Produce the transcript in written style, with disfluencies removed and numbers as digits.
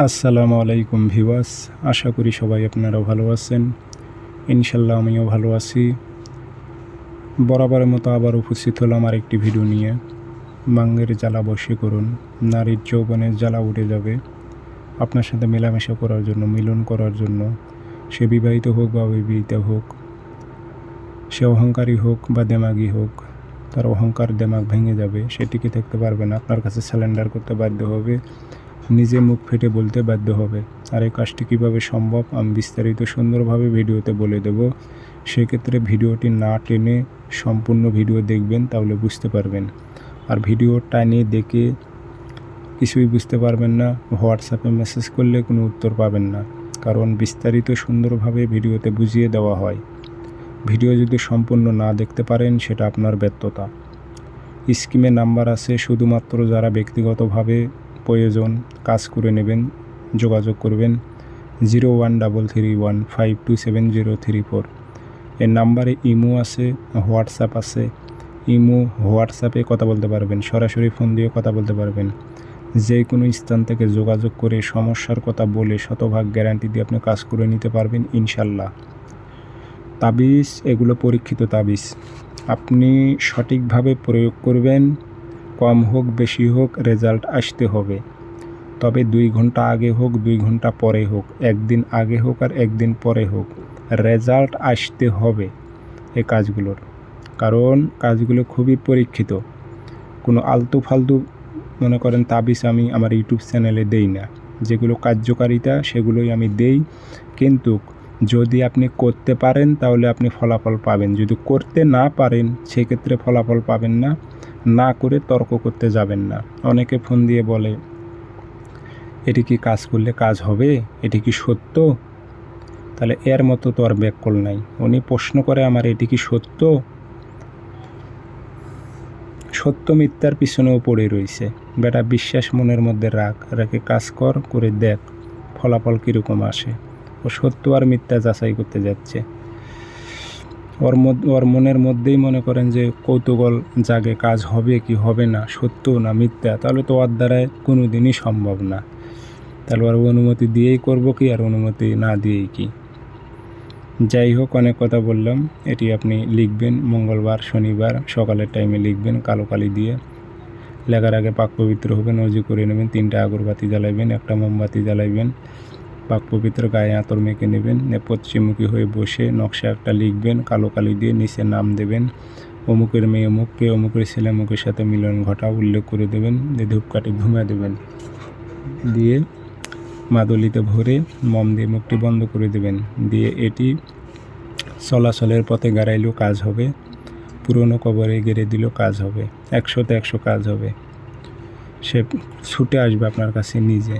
আসসালামু আলাইকুম ভিউয়ার্স, আশা করি সবাই আপনারা ভালো আছেন। ইনশাল্লাহ আমিও ভালো আছি। বরাবরের মতো আবার উপস্থিত হলাম আরেকটি ভিডিও নিয়ে। মাঙ্গের জ্বালা বশে করুন, নারীর যৌবনের জ্বালা উঠে যাবে আপনার সাথে মেলামেশা করার জন্য, মিলন করার জন্য। সে বিবাহিত হোক বা অবিবাহিত হোক, সে অহংকারী হোক বা দেমাগী হোক, তার অহংকার দেমাগ ভেঙে যাবে। সে টিকে থাকতে পারবে না, আপনার কাছে স্যালেন্ডার করতে বাধ্য হবে, নিজে মুখ ফেটে বলতে বাধ্য হবে। আর এই কাজটি কীভাবে সম্ভব আমি বিস্তারিত সুন্দরভাবে ভিডিওতে বলে দেব। সেক্ষেত্রে ভিডিওটি না টেনে সম্পূর্ণ ভিডিও দেখবেন, তাহলে বুঝতে পারবেন। আর ভিডিও টাইনে দেখে কিছুই বুঝতে পারবেন না, হোয়াটসঅ্যাপে মেসেজ করলে কোনো উত্তর পাবেন না, কারণ বিস্তারিত সুন্দরভাবে ভিডিওতে বুঝিয়ে দেওয়া হয়। ভিডিও যদি সম্পূর্ণ না দেখতে পারেন সেটা আপনার ব্যর্থতা। স্ক্রিনে নাম্বার আছে, শুধুমাত্র যারা ব্যক্তিগতভাবে প্রয়োজন কাজ করে নেবেন, যোগাযোগ করবেন 013315270034। এই নাম্বারে ইমো আছে, হোয়াটসঅ্যাপ আছে। ইমো হোয়াটসঅ্যাপে কথা বলতে পারবেন, সরাসরি ফোন দিয়ে কথা বলতে পারবেন। যে কোনো স্থান থেকে যোগাযোগ করে সমস্যার কথা বলে শতভাগ গ্যারান্টি দিয়ে আপনি কাজ করে নিতে পারবেন ইনশাল্লাহ। তাবিজ এগুলো পরীক্ষিত তাবিজ, আপনি সঠিকভাবে প্রয়োগ করবেন। কম হোক বেশি হোক রেজাল্ট আসতে হবে, তবে 2 ঘন্টা আগে হোক 2 ঘন্টা পরে হোক, একদিন আগে হোক আর একদিন পরে হোক, রেজাল্ট আসতে হবে এই কাজগুলোর। কারণ কাজগুলো খুবই পরীক্ষিত। কোনো আলতু ফালতু মনে করেন তাবিজ আমি আমার ইউটিউব চ্যানেলে দেই না। যেগুলো কার্যকারিতা সেগুলোই আমি দেই, কিন্তু যদি আপনি করতে পারেন তাহলে আপনি ফলাফল পাবেন। যদি করতে না পারেন সেক্ষেত্রে ফলাফল পাবেন না। না করে তর্ক করতে যাবেন না। অনেকে ফোন দিয়ে বলে এটি কি কাজ করলে কাজ হবে, এটি কি সত্য? তাহলে এর মতো তো আর ব্যাককল নাই। উনি প্রশ্ন করে আমার এটি কি সত্য? সত্য মিথ্যার পিছনেও পড়ে রয়েছে। বেটা বিশ্বাস মনের মধ্যে রেখে কাজ করে দেখ ফলাফল কীরকম আসে। ও সত্য আর মিথ্যা যাচাই করতে যাচ্ছে। ওর মনের মধ্যেই মনে করেন যে কৌতূহল জাগে, কাজ হবে কি হবে না, সত্য না মিথ্যা, তাহলে তো ওর দ্বারায় কোনো দিনই সম্ভব না। তাহলে ওর অনুমতি দিয়েই করব কি আর অনুমতি না দিয়েই কি? যাই হোক, অনেক কথা বললাম। এটি আপনি লিখবেন মঙ্গলবার শনিবার সকালের টাইমে লিখবেন কালো কালি দিয়ে। লেখার আগে পাক পবিত্র হবেন, অজু করে নেবেন, 3টা আগরবাতি জ্বালাইবেন, 1টা মোমবাতি জ্বালাইবেন, পাক পবিত্র গায়ে আতর মেখে নেবেন। পশ্চিমমুখী হয়ে বসে নকশা একটা লিখবেন কালো কালি দিয়ে, নিচে নাম দেবেন। অমুকের মেয়ে অমুককে, অমুকের ছেলে অমুকের সাথে মিলন ঘটা উল্লেখ করে দেবেন। দিয়ে ধূপকাঠি ধুমা দেবেন, দিয়ে মাদুলিতে ভরে মম দিয়ে মুখটি বন্ধ করে দেবেন। দিয়ে এটি চলাচলের পথে গাড়াইলেও কাজ হবে, পুরনো কবরে গেড়ে দিলেও কাজ হবে, 100তে 100 কাজ হবে। সে ছুটে আসবে আপনার কাছে নিজে।